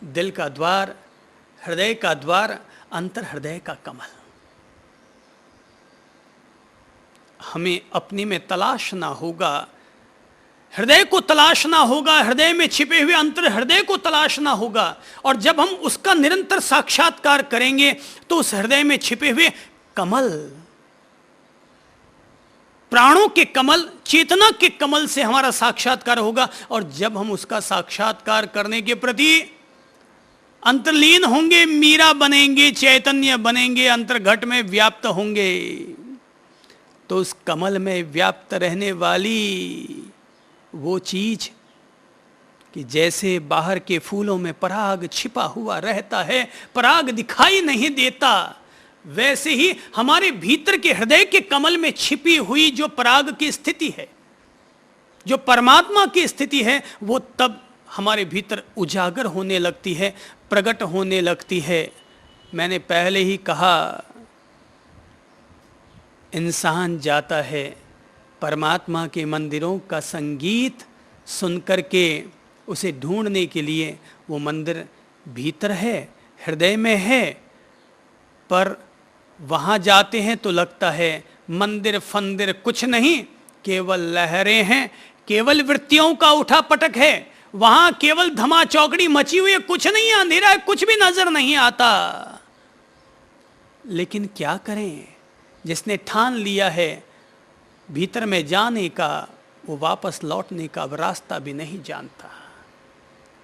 दिल का द्वार, हृदय का द्वार, अंतर हृदय का कमल। हमें अपने में तलाशना होगा, हृदय को तलाशना होगा, हृदय में छिपे हुए अंतर हृदय को तलाशना होगा। और जब हम उसका निरंतर साक्षात्कार करेंगे तो उस हृदय में छिपे हुए कमल, प्राणों के कमल, चेतना के कमल से हमारा साक्षात्कार होगा। और जब हम उसका साक्षात्कार करने के प्रति अंतर्लीन होंगे, मीरा बनेंगे, चैतन्य बनेंगे, अंतर्घट में व्याप्त होंगे, तो उस कमल में व्याप्त रहने वाली वो चीज कि जैसे बाहर के फूलों में पराग छिपा हुआ रहता है, पराग दिखाई नहीं देता, वैसे ही हमारे भीतर के हृदय के कमल में छिपी हुई जो पराग की स्थिति है, जो परमात्मा की स्थिति है, वो तब हमारे भीतर उजागर होने लगती है, प्रकट होने लगती है। मैंने पहले ही कहा, इंसान जाता है परमात्मा के मंदिरों का संगीत सुनकर के, उसे ढूंढने के लिए। वो मंदिर भीतर है, हृदय में है, पर वहाँ जाते हैं तो लगता है मंदिर फंदिर कुछ नहीं, केवल लहरें हैं, केवल वृत्तियों का उठा पटक है। वहाँ केवल धमा चौकड़ी मची हुई है, कुछ नहीं है, अंधेरा है, कुछ भी नजर नहीं आता। लेकिन क्या करें, जिसने ठान लिया है भीतर में जाने का, वो वापस लौटने का अब रास्ता भी नहीं जानता।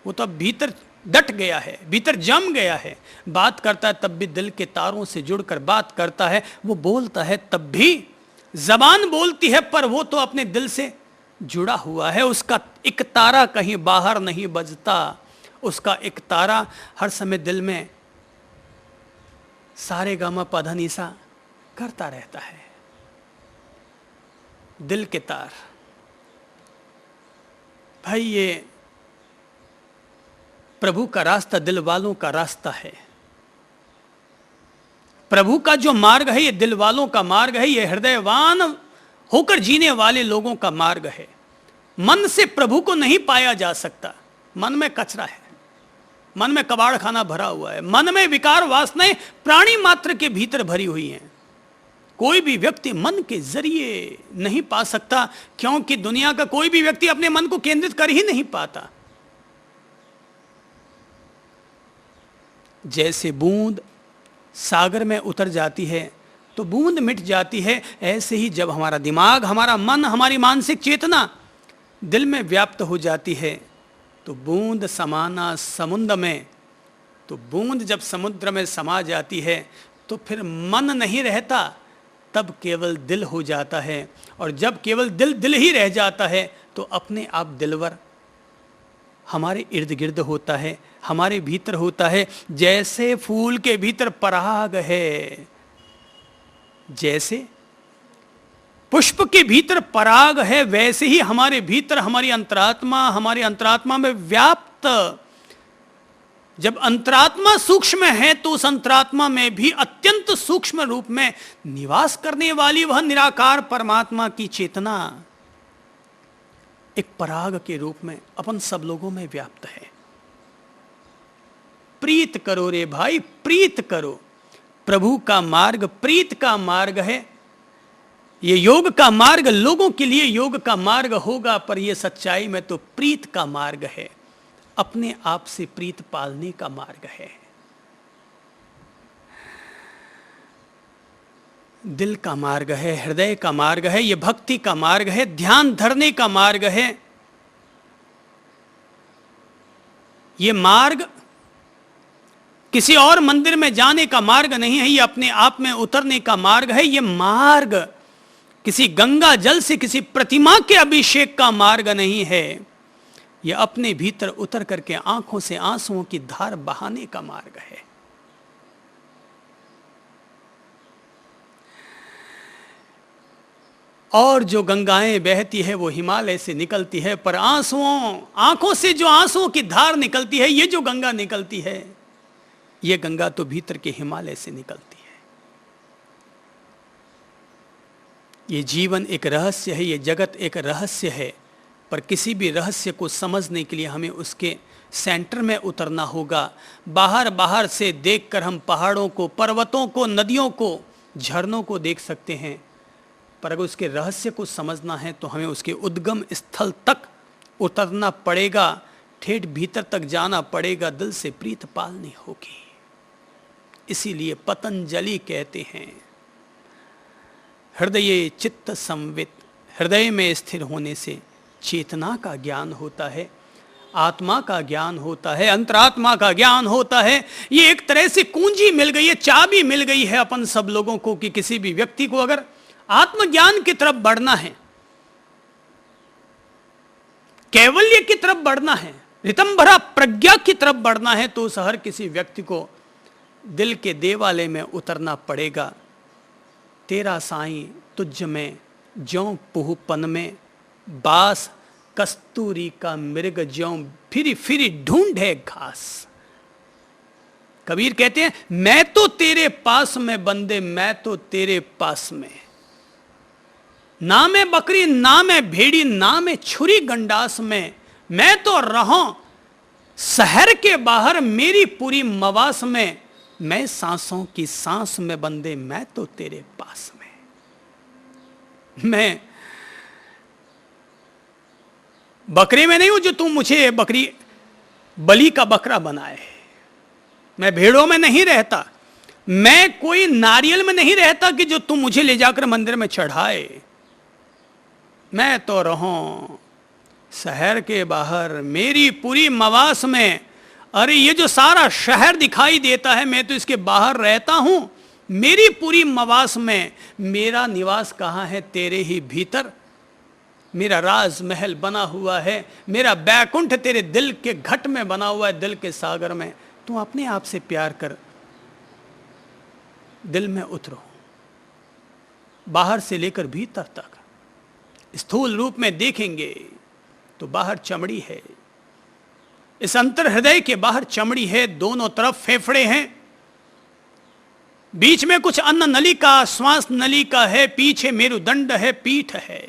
वो तो अब भीतर डट गया है, भीतर जम गया है। बात करता है तब भी दिल के तारों से जुड़कर बात करता है। वो बोलता है तब भी जबान बोलती है, पर वो तो अपने दिल से जुड़ा हुआ है। उसका एक तारा कहीं बाहर नहीं बजता, उसका एक तारा हर समय दिल में सारे गामा पधा निसा करता रहता है। दिल के तार, भाई ये प्रभु का रास्ता दिल वालों का रास्ता है। प्रभु का जो मार्ग है ये दिल वालों का मार्ग है, ये हृदयवान होकर जीने वाले लोगों का मार्ग है। मन से प्रभु को नहीं पाया जा सकता। मन में कचरा है, मन में कबाड़ खाना भरा हुआ है, मन में विकार वासनाएं प्राणी मात्र के भीतर भरी हुई हैं। कोई भी व्यक्ति मन के जरिए नहीं पा सकता, क्योंकि दुनिया का कोई भी व्यक्ति अपने मन को केंद्रित कर ही नहीं पाता। जैसे बूंद सागर में उतर जाती है तो बूंद मिट जाती है, ऐसे ही जब हमारा दिमाग, हमारा मन, हमारी मानसिक चेतना दिल में व्याप्त हो जाती है तो बूंद समाना समुद्र में। तो बूंद जब समुद्र में समा जाती है तो फिर मन नहीं रहता, तब केवल दिल हो जाता है। और जब केवल दिल दिल ही रह जाता है तो अपने आप दिलवर हमारे इर्द गिर्द होता है, हमारे भीतर होता है। जैसे फूल के भीतर पराग है, जैसे पुष्प के भीतर पराग है, वैसे ही हमारे भीतर हमारी अंतरात्मा में व्याप्त। जब अंतरात्मा सूक्ष्म है तो उस अंतरात्मा में भी अत्यंत सूक्ष्म रूप में निवास करने वाली वह निराकार परमात्मा की चेतना एक पराग के रूप में अपन सब लोगों में व्याप्त है। प्रीत करो रे भाई, प्रीत करो। प्रभु का मार्ग प्रीत का मार्ग है। ये योग का मार्ग लोगों के लिए योग का मार्ग होगा, पर यह सच्चाई में तो प्रीत का मार्ग है, अपने आप से प्रीत पालने का मार्ग है। दिल का मार्ग है, हृदय का मार्ग है, ये भक्ति का मार्ग है, ध्यान धरने का मार्ग है। ये मार्ग किसी और मंदिर में जाने का मार्ग नहीं है, ये अपने आप में उतरने का मार्ग है। ये मार्ग किसी गंगा जल से, किसी प्रतिमा के अभिषेक का मार्ग नहीं है। यह अपने भीतर उतर करके आंखों से आंसुओं की धार बहाने का मार्ग है। और जो गंगाएं बहती है वो हिमालय से निकलती है, पर आंखों से जो आंसुओं की धार निकलती है, ये जो गंगा निकलती है, ये गंगा तो भीतर के हिमालय से निकलती है। ये जीवन एक रहस्य है, ये जगत एक रहस्य है, पर किसी भी रहस्य को समझने के लिए हमें उसके सेंटर में उतरना होगा। बाहर बाहर से देखकर हम पहाड़ों को, पर्वतों को, नदियों को, झरनों को देख सकते हैं, पर अगर उसके रहस्य को समझना है तो हमें उसके उद्गम स्थल तक उतरना पड़ेगा, ठेठ भीतर तक जाना पड़ेगा, दिल से प्रीत पालनी होगी। इसीलिए पतंजलि कहते हैं, हृदय चित्त संवित, हृदय में स्थिर होने से चेतना का ज्ञान होता है, आत्मा का ज्ञान होता है, अंतरात्मा का ज्ञान होता है। ये एक तरह से कुंजी मिल गई है, चाबी मिल गई है अपन सब लोगों को कि किसी भी व्यक्ति को अगर आत्मज्ञान की तरफ बढ़ना है, कैवल्य की तरफ बढ़ना है, ऋतंभरा प्रज्ञा की तरफ बढ़ना है, तो उस हर किसी व्यक्ति को दिल के देवालय में उतरना पड़ेगा। तेरा साईं तुझ में ज्यों पुहपन में बास, कस्तूरी का मृग ज्यों फिरी फिरी ढूंढे घास। कबीर कहते हैं, मैं तो तेरे पास में बंदे, मैं तो तेरे पास में, ना मैं बकरी, ना मैं भेड़ी, ना मैं छुरी गंडास में, मैं तो रहूं शहर के बाहर मेरी पूरी मवास में, मैं सांसों की सांस में बंदे, मैं तो तेरे पास में। मैं बकरे में नहीं हूं जो तुम मुझे बकरी बलि का बकरा बनाए, मैं भेड़ों में नहीं रहता, मैं कोई नारियल में नहीं रहता कि जो तुम मुझे ले जाकर मंदिर में चढ़ाए, मैं तो रहूं शहर के बाहर मेरी पूरी मवास में। अरे ये जो सारा शहर दिखाई देता है, मैं तो इसके बाहर रहता हूं, मेरी पूरी मवास में। मेरा निवास कहाँ है? तेरे ही भीतर। मेरा राज महल बना हुआ है, मेरा बैकुंठ तेरे दिल के घट में बना हुआ है, दिल के सागर में। तू अपने आप से प्यार कर, दिल में उतरो, बाहर से लेकर भीतर तक। स्थूल रूप में देखेंगे तो बाहर चमड़ी है, इस अंतर हृदय के बाहर चमड़ी है, दोनों तरफ फेफड़े हैं, बीच में कुछ अन्न नलिका, श्वास नलिका है, पीछे मेरुदंड है, पीठ है।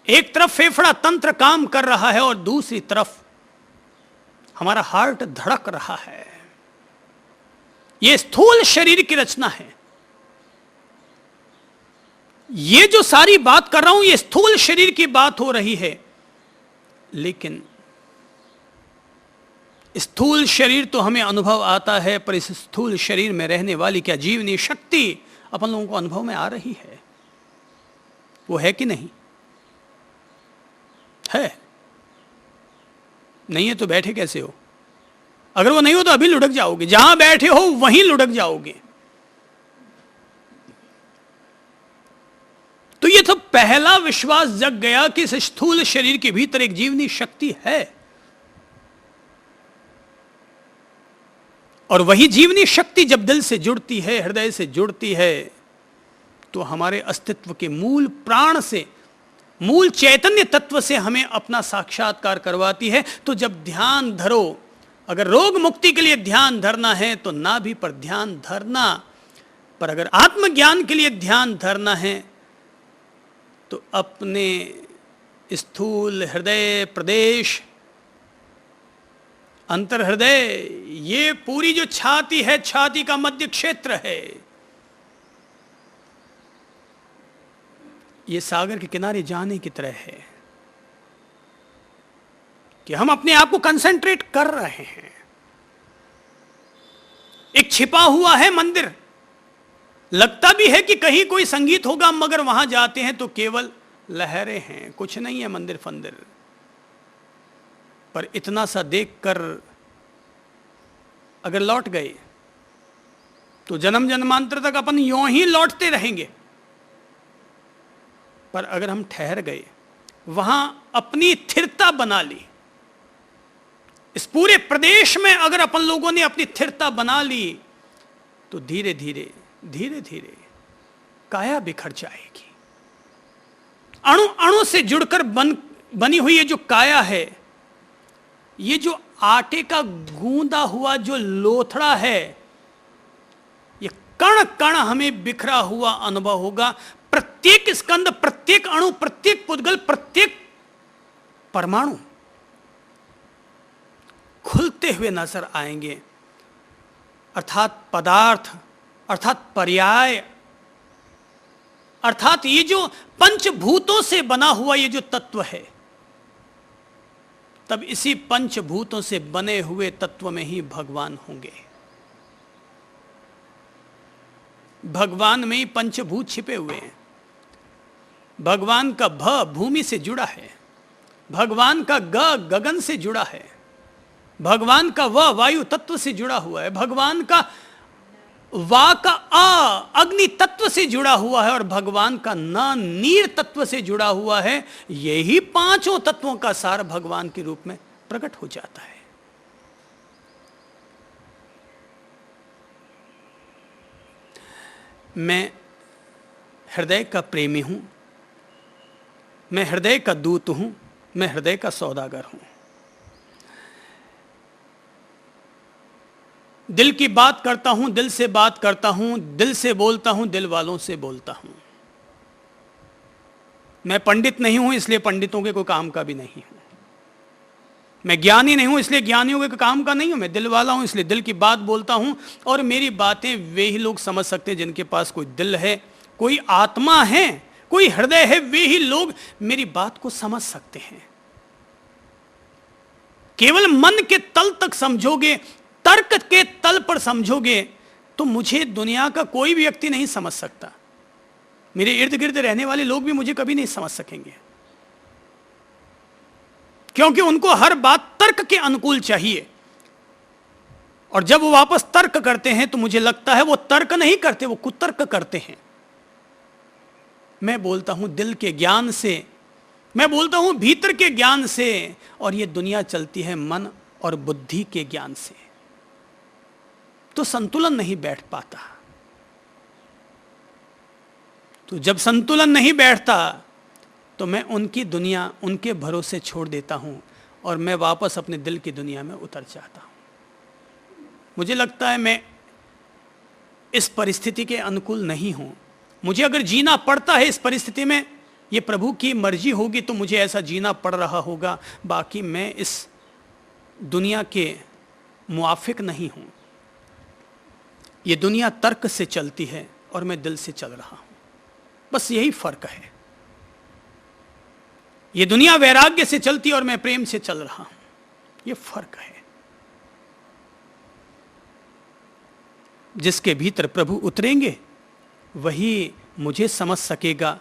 एक तरफ फेफड़ा तंत्र काम कर रहा है और दूसरी तरफ हमारा हार्ट धड़क रहा है। यह स्थूल शरीर की रचना है। ये जो सारी बात कर रहा हूं, ये स्थूल शरीर की बात हो रही है, लेकिन स्थूल शरीर तो हमें अनुभव आता है, पर इस स्थूल शरीर में रहने वाली क्या जीवनी शक्ति अपन लोगों को अनुभव में आ रही है? वो है कि नहीं है? नहीं है तो बैठे कैसे हो? अगर वो नहीं हो तो अभी लुढ़क जाओगे, जहां बैठे हो वहीं लुढ़क जाओगे। तो ये तो पहला विश्वास जग गया कि इस स्थूल शरीर के भीतर एक जीवनी शक्ति है, और वही जीवनी शक्ति जब दिल से जुड़ती है, हृदय से जुड़ती है, तो हमारे अस्तित्व के मूल प्राण से, मूल चैतन्य तत्व से हमें अपना साक्षात्कार करवाती है। तो जब ध्यान धरो, अगर रोग मुक्ति के लिए ध्यान धरना है तो नाभि पर ध्यान धरना, पर अगर आत्मज्ञान के लिए ध्यान धरना है तो अपने स्थूल हृदय प्रदेश, अंतर हृदय, ये पूरी जो छाती है, छाती का मध्य क्षेत्र है, ये सागर के किनारे जाने की तरह है कि हम अपने आप को कंसंट्रेट कर रहे हैं। एक छिपा हुआ है मंदिर, लगता भी है कि कहीं कोई संगीत होगा, मगर वहां जाते हैं तो केवल लहरें हैं, कुछ नहीं है मंदिर फंदिर। पर इतना सा देखकर अगर लौट गए तो जन्म जन्मांतर तक अपन यूं ही लौटते रहेंगे। पर अगर हम ठहर गए, वहां अपनी स्थिरता बना ली, इस पूरे प्रदेश में अगर अपन लोगों ने अपनी स्थिरता बना ली, तो धीरे धीरे धीरे धीरे काया बिखर जाएगी। अणु अणु से जुड़कर बनी हुई ये जो काया है, ये जो आटे का गूंदा हुआ जो लोथड़ा है, ये कण कण हमें बिखरा हुआ अनुभव होगा। प्रत्येक स्कंद, प्रत्येक अणु, प्रत्येक पुद्गल, प्रत्येक परमाणु घटते हुए नजर आएंगे। अर्थात पदार्थ, अर्थात पर्याय, अर्थात ये जो पंचभूतों से बना हुआ ये जो तत्व है, तब इसी पंचभूतों से बने हुए तत्व में ही भगवान होंगे। भगवान में ही पंचभूत छिपे हुए हैं। भगवान का भ भूमि से जुड़ा है, भगवान का ग गगन से जुड़ा है, भगवान का व वायु तत्व से जुड़ा हुआ है, भगवान का वा का आ अग्नि तत्व से जुड़ा हुआ है, और भगवान का न नीर तत्व से जुड़ा हुआ है। यही पांचों तत्वों का सार भगवान के रूप में प्रकट हो जाता है। मैं हृदय का प्रेमी हूं, मैं हृदय का दूत हूं, मैं हृदय का सौदागर हूं। दिल की बात करता हूं, दिल से बात करता हूं, दिल से बोलता हूं, दिल वालों से बोलता हूं। मैं पंडित नहीं हूं, इसलिए पंडितों के कोई काम का भी नहीं हूं। मैं ज्ञानी नहीं हूं, इसलिए ज्ञानियों के काम का नहीं हूं। मैं दिल वाला हूं, इसलिए दिल की बात बोलता हूं। और मेरी बातें वे ही लोग समझ सकते हैं जिनके पास कोई दिल है, कोई आत्मा है, कोई हृदय है। वे ही लोग मेरी बात को समझ सकते हैं। केवल मन के तल तक समझोगे, तर्क के तल पर समझोगे, तो मुझे दुनिया का कोई भी व्यक्ति नहीं समझ सकता। मेरे इर्द गिर्द रहने वाले लोग भी मुझे कभी नहीं समझ सकेंगे, क्योंकि उनको हर बात तर्क के अनुकूल चाहिए। और जब वो वापस तर्क करते हैं तो मुझे लगता है वो तर्क नहीं करते, वो कुतर्क करते हैं। मैं बोलता हूं दिल के ज्ञान से, मैं बोलता हूं भीतर के ज्ञान से, और ये दुनिया चलती है मन और बुद्धि के ज्ञान से। तो संतुलन नहीं बैठ पाता। तो जब संतुलन नहीं बैठता तो मैं उनकी दुनिया, उनके भरोसे छोड़ देता हूं और मैं वापस अपने दिल की दुनिया में उतर जाता हूं। मुझे लगता है मैं इस परिस्थिति के अनुकूल नहीं हूं। मुझे अगर जीना पड़ता है इस परिस्थिति में, ये प्रभु की मर्जी होगी तो मुझे ऐसा जीना पड़ रहा होगा। बाकी मैं इस दुनिया के मुआफिक नहीं हूं। ये दुनिया तर्क से चलती है और मैं दिल से चल रहा हूं। बस यही फर्क है। ये दुनिया वैराग्य से चलती है और मैं प्रेम से चल रहा हूं। ये फर्क है। जिसके भीतर प्रभु उतरेंगे वही मुझे समझ सकेगा।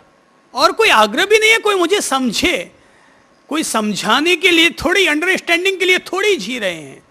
और कोई आग्रह भी नहीं है कोई मुझे समझे। कोई समझाने के लिए थोड़ी, अंडरस्टैंडिंग के लिए थोड़ी जी रहे हैं।